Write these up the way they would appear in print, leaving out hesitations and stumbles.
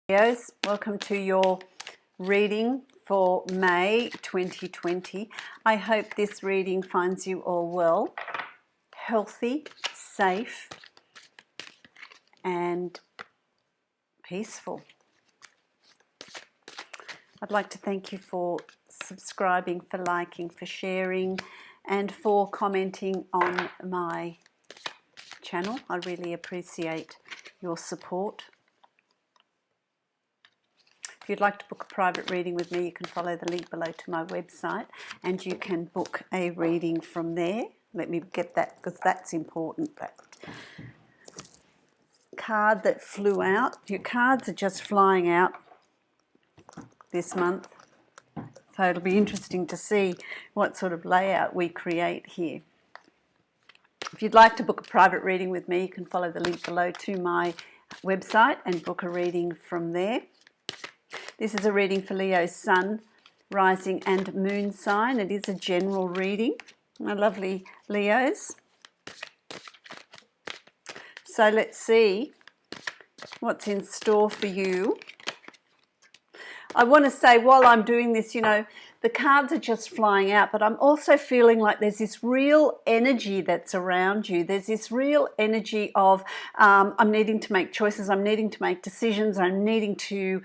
Leos, welcome to your reading for May 2020. I hope this reading finds you all well, healthy, safe, and peaceful. I'd like to thank you for subscribing, for liking, for sharing, and for commenting on my channel. I really appreciate your support. If you'd like to book a private reading with me, you can follow the link below to my website and you can book a reading from there. Let me get that because that's important. That card that flew out, your cards are just flying out this month. So it'll be interesting to see what sort of layout we create here. If you'd like to book a private reading with me, you can follow the link below to my website and book a reading from there. This is a reading for Leo's Sun, Rising and Moon sign. It is a general reading, my lovely Leos. So let's see what's in store for you. I want to say while I'm doing this, you know, the cards are just flying out, but I'm also feeling like there's this real energy that's around you. There's this real energy of I'm needing to make choices, I'm needing to make decisions, I'm needing to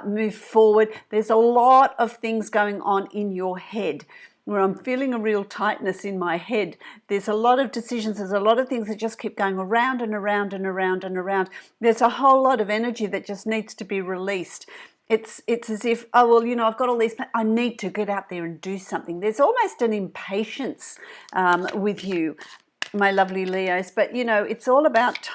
move forward. There's a lot of things going on in your head where I'm feeling a real tightness in my head. There's a lot of decisions, there's a lot of things that just keep going around and around and around and around. There's a whole lot of energy that just needs to be released. It's as if, oh, well, you know, I've got all these, I need to get out there and do something. There's almost an impatience with you, my lovely Leos. But, you know, it's all about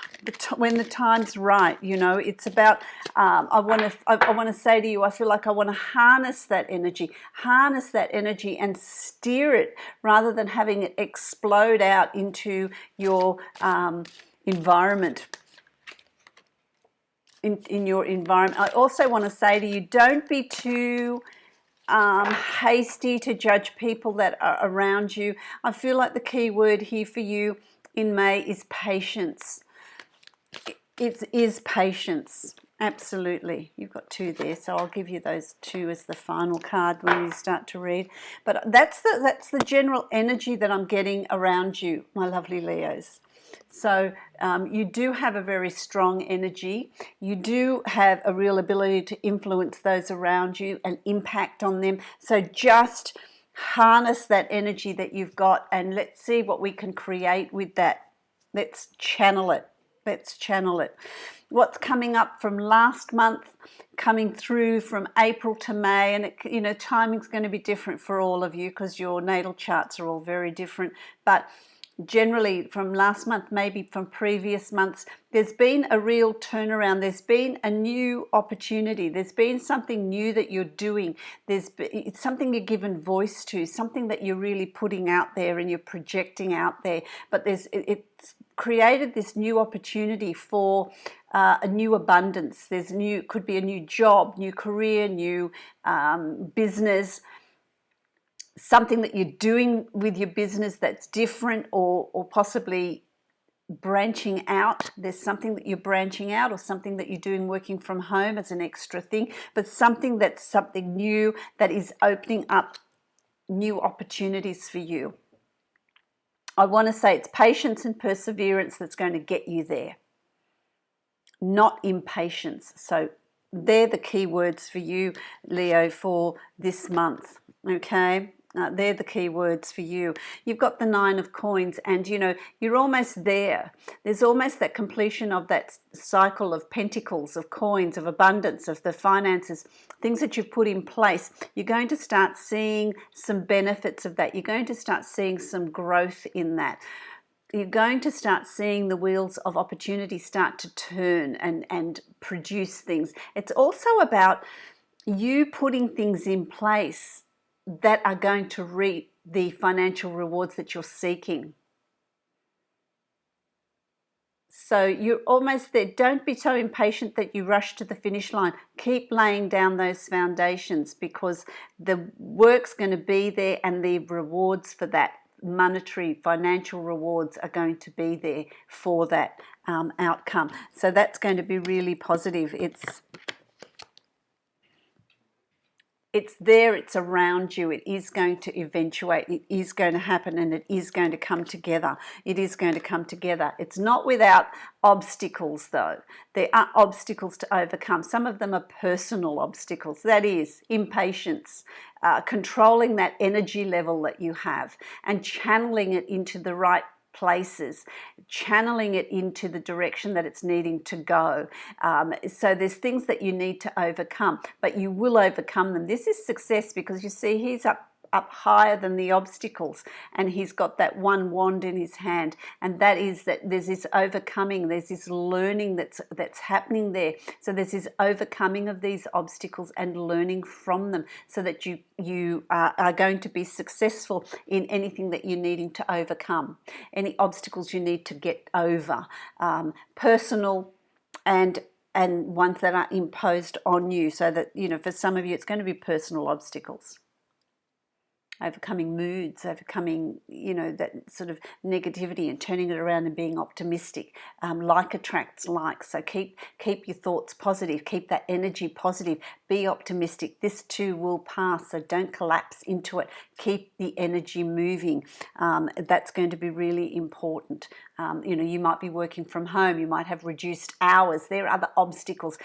when the time's right, you know. It's about, I want to say to you, I feel like I want to harness that energy and steer it rather than having it explode out into your environment. In your environment. I also want to say to you, don't be too hasty to judge people that are around you. I feel like the key word here for you in May is patience. It is patience. Absolutely. You've got two there, so I'll give you those two as the final card when you start to read. But that's the general energy that I'm getting around you, my lovely Leos. So you do have a very strong energy. You do have a real ability to influence those around you and impact on them. So just harness that energy that you've got and let's see what we can create with that. Let's channel it. Let's channel it. What's coming up from last month, coming through from April to May, and it, you know, timing's going to be different for all of you because your natal charts are all very different. But generally from last month, maybe from previous months, there's been a real turnaround. There's been a new opportunity. There's been something new that you're doing. It's something you're given voice to, something that you're really putting out there and you're projecting out there. But it's created this new opportunity for a new abundance. Could be a new job, new career, new business, something that you're doing with your business that's different or possibly branching out. There's something that you're branching out or something that you're doing working from home as an extra thing, but something new that is opening up new opportunities for you. I want to say it's patience and perseverance that's going to get you there, not impatience. So they're the key words for you, Leo, for this month, okay? They're the key words for you. You've got the Nine of Coins and, you know, you're almost there. There's almost that completion of that cycle of pentacles, of coins, of abundance, of the finances, things that you've put in place. You're going to start seeing some benefits of that. You're going to start seeing some growth in that. You're going to start seeing the wheels of opportunity start to turn and produce things. It's also about you putting things in place that are going to reap the financial rewards that you're seeking. So you're almost there. Don't be so impatient that you rush to the finish line. Keep laying down those foundations because the work's going to be there and the rewards for that, monetary, financial rewards, are going to be there for that outcome. So that's going to be really positive. It's there, it's around you, it is going to eventuate, it is going to happen, and it is going to come together. It is going to come together. It's not without obstacles, though. There are obstacles to overcome. Some of them are personal obstacles. That is impatience, controlling that energy level that you have and channeling it into the right places, channeling it into the direction that it's needing to go. So there's things that you need to overcome, but you will overcome them. This is success, because you see he's up higher than the obstacles, and he's got that one wand in his hand, and that is that there's this overcoming, there's this learning that's happening there. So there's this overcoming of these obstacles and learning from them, so that you are going to be successful in anything that you're needing to overcome, any obstacles you need to get over, personal and ones that are imposed on you. So that, you know, for some of you it's going to be personal obstacles, overcoming moods, overcoming, you know, that sort of negativity and turning it around and being optimistic. Like attracts like, so keep your thoughts positive, keep that energy positive, be optimistic. This too will pass, so don't collapse into it. Keep the energy moving. That's going to be really important. You know, you might be working from home, you might have reduced hours. There are other obstacles.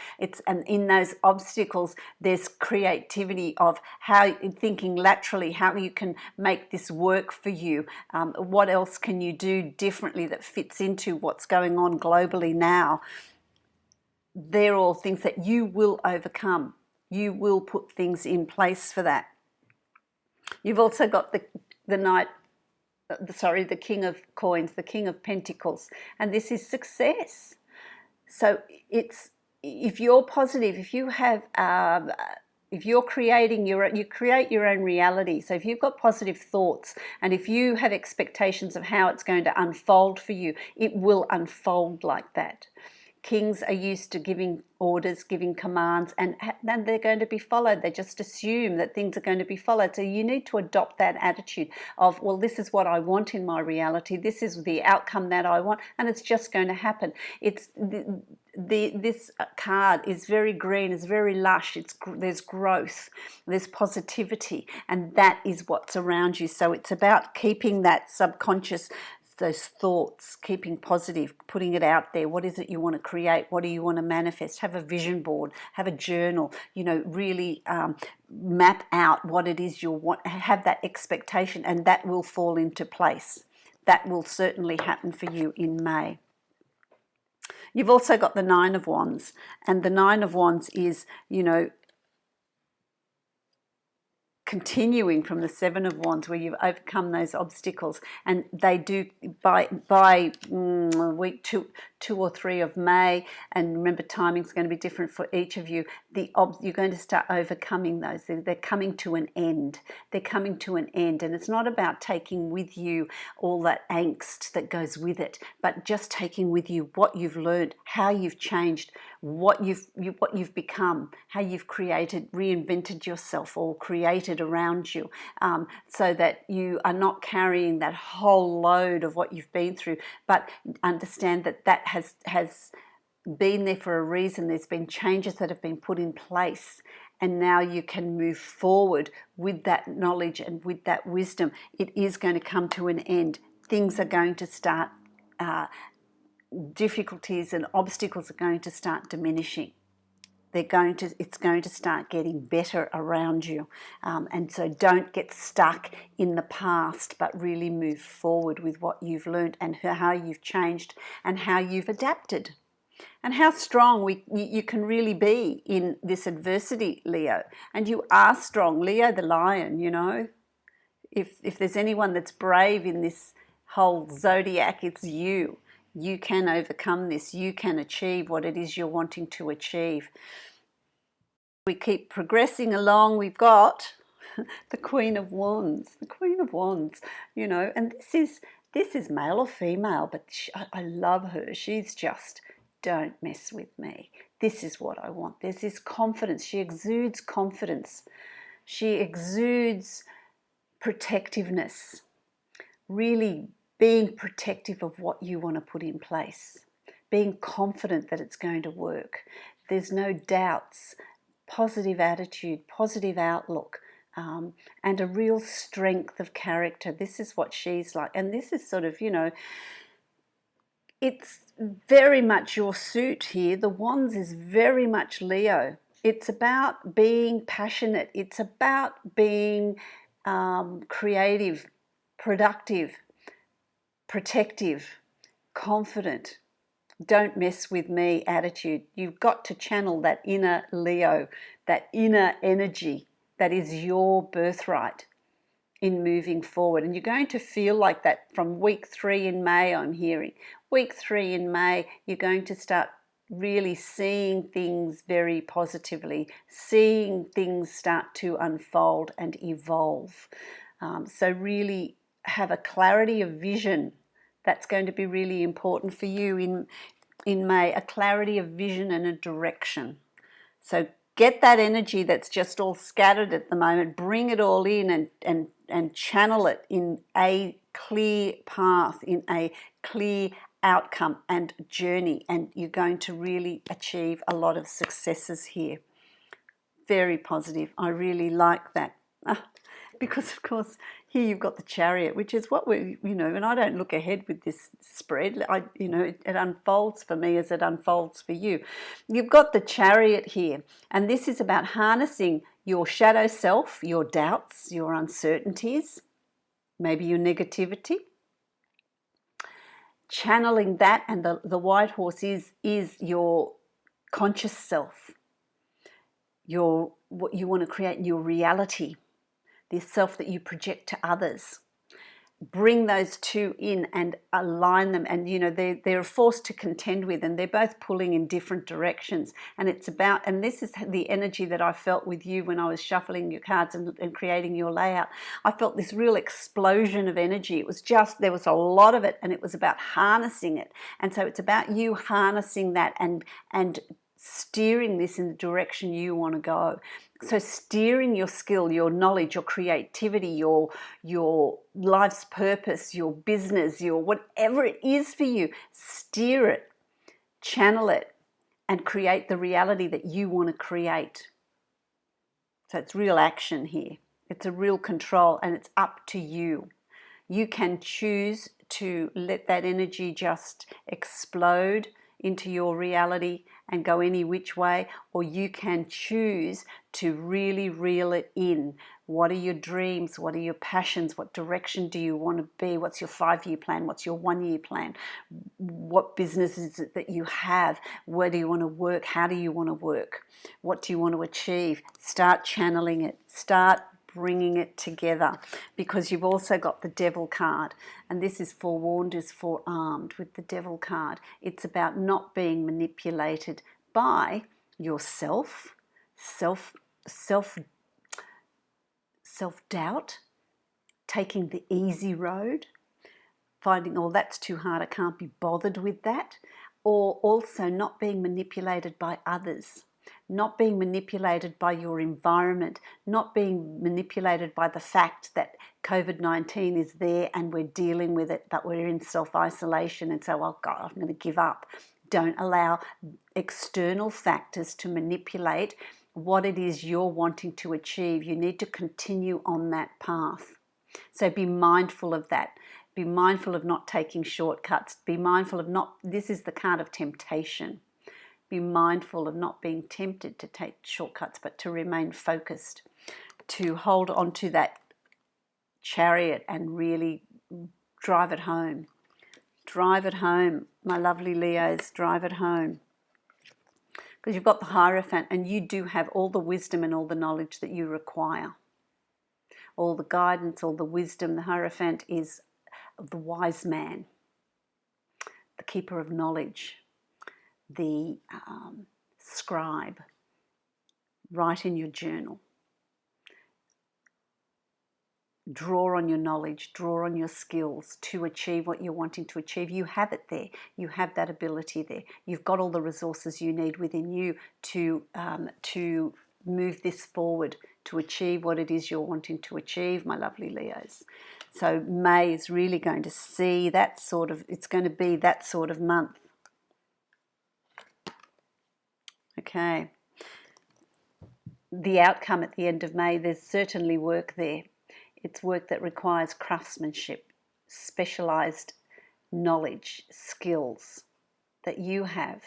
And in those obstacles, there's creativity of how, thinking laterally, how you can make this work for you. What else can you do differently that fits into what's going on globally now? They're all things that you will overcome. You will put things in place for that. You've also got the Knight, the King of Coins, the King of Pentacles, and this is success. So it's, if you're positive, if you have, if you're creating you create your own reality. So if you've got positive thoughts, and if you have expectations of how it's going to unfold for you, it will unfold like that. Kings are used to giving orders, giving commands, and then they're going to be followed. They just assume that things are going to be followed. So you need to adopt that attitude of, well, this is what I want in my reality. This is the outcome that I want, and it's just going to happen. It's this card is very green, it's very lush. There's growth, there's positivity, and that is what's around you. So it's about keeping that subconscious, those thoughts, keeping positive, putting it out there. What is it you want to create? What do you want to manifest? Have a vision board, have a journal, you know, really map out what it is you want, have that expectation, and that will fall into place. That will certainly happen for you in May. You've also got the Nine of Wands, and the Nine of Wands is, you know, continuing from the Seven of Wands, where you've overcome those obstacles, and they do by week two or three of May, and remember timing's going to be different for each of you, you're going to start overcoming those. They're coming to an end. They're coming to an end, and it's not about taking with you all that angst that goes with it, but just taking with you what you've learned, how you've changed, what you've become, how you've created, reinvented yourself, or created around you, so that you are not carrying that whole load of what you've been through, but understand that that has been there for a reason. There's been changes that have been put in place, and now you can move forward with that knowledge and with that wisdom. It is going to come to an end. Things are going to start, difficulties and obstacles are going to start diminishing. It's going to start getting better around you. And so don't get stuck in the past, but really move forward with what you've learned and how you've changed and how you've adapted. And how strong you can really be in this adversity, Leo. And you are strong. Leo the lion, you know. If there's anyone that's brave in this whole zodiac, it's you. You can overcome this. You can achieve what it is you're wanting to achieve. We keep progressing along. We've got the Queen of Wands. The Queen of Wands, you know, and this is male or female, but I love her. She's just, don't mess with me. This is what I want. There's this confidence. She exudes confidence. She exudes protectiveness. Really being protective of what you want to put in place, being confident that it's going to work. There's no doubts. positive attitude, positive outlook, and a real strength of character. This is what she's like. And this is sort of, you know, it's very much your suit here. The Wands is very much Leo. It's about being passionate. It's about being creative, productive, protective, confident. Don't mess with me attitude. You've got to channel that inner Leo, that inner energy that is your birthright in moving forward. And you're going to feel like that from week 3 in May, I'm hearing. Week 3 in May, you're going to start really seeing things very positively, seeing things start to unfold and evolve. So really have a clarity of vision. That's going to be really important for you in May, a clarity of vision and a direction. So get that energy that's just all scattered at the moment, bring it all in and channel it in a clear path, in a clear outcome and journey, and you're going to really achieve a lot of successes here. Very positive. I really like that. Because of course here you've got the Chariot, which is what we, you know, and I don't look ahead with this spread. You know, it unfolds for me as it unfolds for you. You've got the Chariot here, and this is about harnessing your shadow self, your doubts, your uncertainties, maybe your negativity, channeling that, and the white horse is your conscious self, what you want to create in your reality, the self that you project to others. Bring those two in and align them, and you know they're a force to contend with, and they're both pulling in different directions. And it's about, and this is the energy that I felt with you when I was shuffling your cards and creating your layout. I felt this real explosion of energy. It was just, there was a lot of it, and it was about harnessing it. And so it's about you harnessing that and steering this in the direction you want to go. So steering your skill, your knowledge, your creativity, your life's purpose, your business, your whatever it is for you, steer it, channel it, and create the reality that you want to create. So it's real action here. It's a real control, and it's up to you. You can choose to let that energy just explode into your reality and go any which way, or you can choose to really reel it in. What are your dreams? What are your passions? What direction do you want to be? What's your 5-year plan? What's your 1-year plan? What business is it that you have? Where do you want to work? How do you want to work? What do you want to achieve? Start channeling it. Start bringing it together, because you've also got the Devil card, and this is forewarned is forearmed with the Devil card. It's about not being manipulated by yourself, self-doubt, taking the easy road, finding, oh, that's too hard, I can't be bothered with that, or also not being manipulated by others. Not being manipulated by your environment, not being manipulated by the fact that COVID-19 is there and we're dealing with it, but we're in self-isolation and so, oh God, I'm going to give up. Don't allow external factors to manipulate what it is you're wanting to achieve. You need to continue on that path. So be mindful of that. Be mindful of not taking shortcuts. Be mindful of not, this is the card of temptation. Be mindful of not being tempted to take shortcuts, but to remain focused, to hold on to that Chariot and really drive it home. Drive it home, my lovely Leos, drive it home. Because you've got the Hierophant, and you do have all the wisdom and all the knowledge that you require. All the guidance, all the wisdom. The Hierophant is the wise man, the keeper of knowledge, the scribe. Write in your journal. Draw on your knowledge, draw on your skills to achieve what you're wanting to achieve. You have it there. You have that ability there. You've got all the resources you need within you to move this forward, to achieve what it is you're wanting to achieve, my lovely Leos. So May is really going to see that sort of, it's going to be that sort of month. Okay. the outcome at the end of May, there's certainly work there. It's work that requires craftsmanship, specialised knowledge, skills that you have.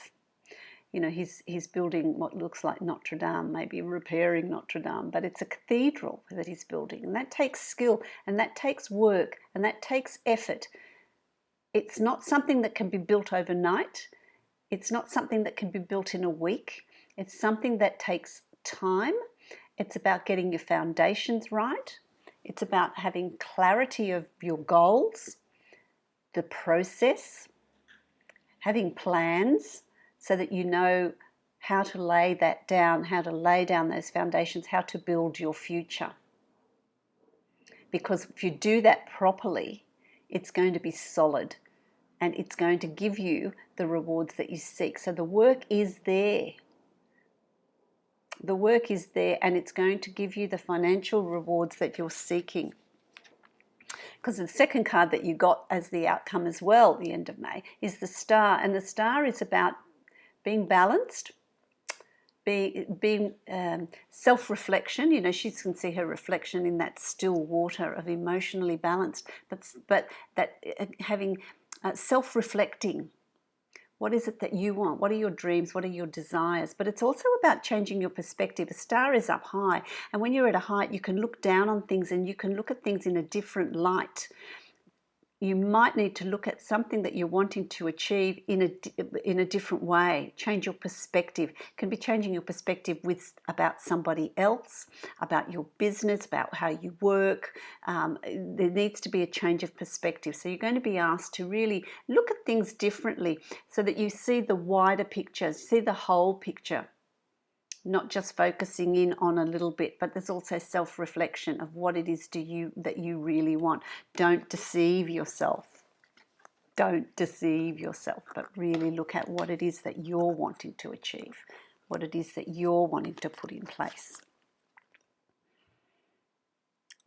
You know, he's building what looks like Notre Dame, maybe repairing Notre Dame, but it's a cathedral that he's building, and that takes skill, and that takes work, and that takes effort. It's not something that can be built overnight. It's not something that can be built in a week. It's something that takes time. It's about getting your foundations right. It's about having clarity of your goals, the process, having plans, so that you know how to lay that down, how to lay down those foundations, how to build your future. Because if you do that properly, it's going to be solid and it's going to give you the rewards that you seek. So the work is there. The work is there, and it's going to give you the financial rewards that you're seeking. Because the second card that you got as the outcome as well at the end of May is the Star. And the Star is about being balanced, being self-reflection. You know, she can see her reflection in that still water of emotionally balanced, but that having self-reflecting. What is it that you want? What are your dreams? What are your desires? But it's also about changing your perspective. A star is up high, and when you're at a height, you can look down on things and you can look at things in a different light. You might need to look at something that you're wanting to achieve in a different way. Change your perspective. It can be changing your perspective about somebody else, about your business, about how you work. There needs to be a change of perspective. So you're going to be asked to really look at things differently so that you see the wider picture, see the whole picture. Not just focusing in on a little bit, but there's also self-reflection of what it is that you really want. Don't deceive yourself. Don't deceive yourself, but really look at what it is that you're wanting to achieve, what it is that you're wanting to put in place,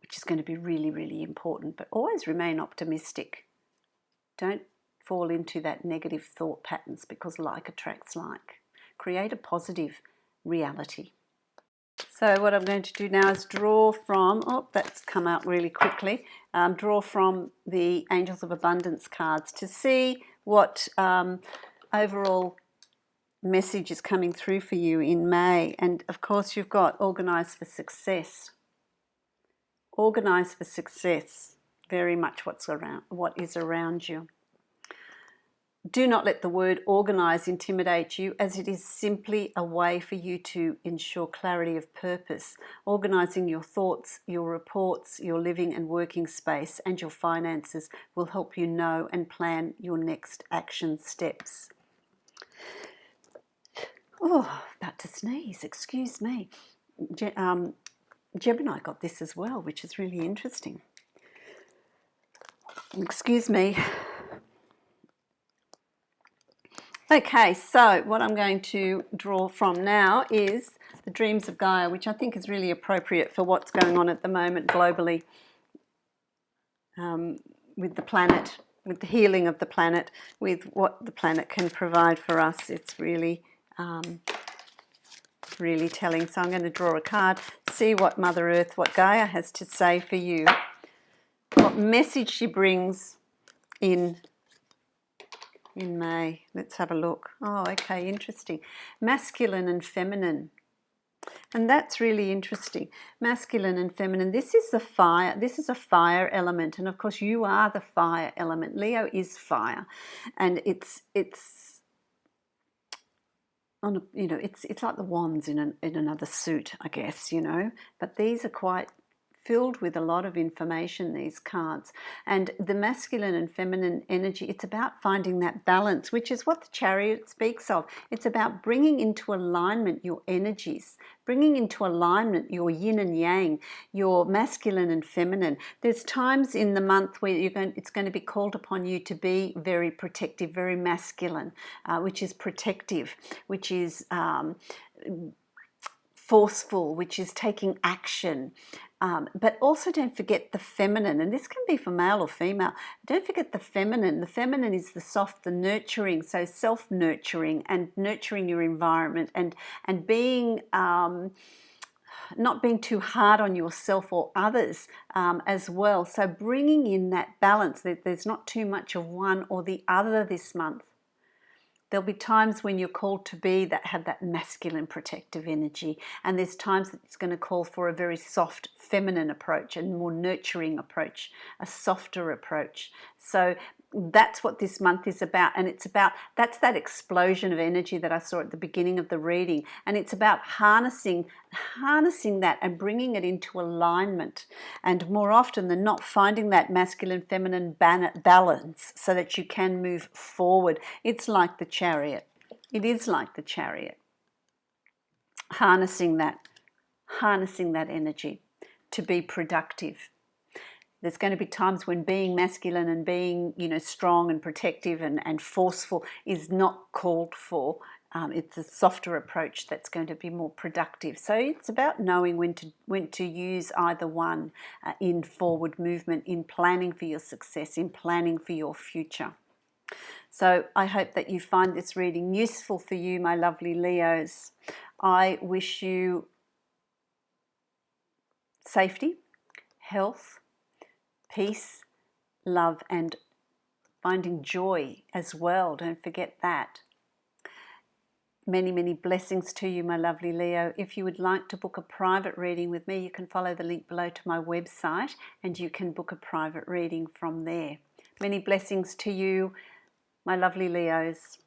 which is going to be really, really important. But always remain optimistic. Don't fall into that negative thought patterns, because like attracts like. Create a positive reality. So what I'm going to do now is draw from, that's come out really quickly, draw from the Angels of Abundance cards to see what overall message is coming through for you in May. And of course you've got Organize for Success. Organize for success, very much what is around you. Do not let the word organize intimidate you, as it is simply a way for you to ensure clarity of purpose. Organizing your thoughts, your reports, your living and working space, and your finances will help you know and plan your next action steps. Oh, about to sneeze, excuse me. Gemini got this as well, which is really interesting. Excuse me. Okay, so what I'm going to draw from now is the Dreams of Gaia, which I think is really appropriate for what's going on at the moment globally with the planet, with the healing of the planet, with what the planet can provide for us. It's really, really telling. So I'm going to draw a card, see what Mother Earth, what Gaia has to say for you, what message she brings in May. Let's have a look. Oh, okay, interesting. Masculine and feminine. And that's really interesting. Masculine and feminine. This is the fire. This is a fire element. And of course you are the fire element. Leo is fire. And it's on a, you know, it's like the wands in another suit, I guess, you know. But these are quite filled with a lot of information, these cards. And the masculine and feminine energy, it's about finding that balance, which is what the Chariot speaks of. It's about bringing into alignment your energies, bringing into alignment your yin and yang, your masculine and feminine. There's times in the month where it's going to be called upon you to be very protective, very masculine, which is protective, which is forceful, which is taking action. But also don't forget the feminine, and this can be for male or female. Don't forget the feminine. The feminine is the soft, the nurturing, so self-nurturing and nurturing your environment and being not being too hard on yourself or others as well. So bringing in that balance, that there's not too much of one or the other this month. There'll be times when you're called to be that have that masculine protective energy, and there's times that it's going to call for a very soft feminine approach and more nurturing approach, a softer approach. So that's what this month is about, and it's about, that's that explosion of energy that I saw at the beginning of the reading, and it's about harnessing that and bringing it into alignment, and more often than not finding that masculine feminine balance so that you can move forward. It's like the Chariot. It is like the Chariot, harnessing that energy to be productive. There's going to be times when being masculine and being, strong and protective and forceful is not called for. It's a softer approach that's going to be more productive. So it's about knowing when to use either one in forward movement, in planning for your success, in planning for your future. So I hope that you find this reading useful for you, my lovely Leos. I wish you safety, health, peace, love, and finding joy as well. Don't forget that. Many, many blessings to you, my lovely Leo. If you would like to book a private reading with me, you can follow the link below to my website and you can book a private reading from there. Many blessings to you, my lovely Leos.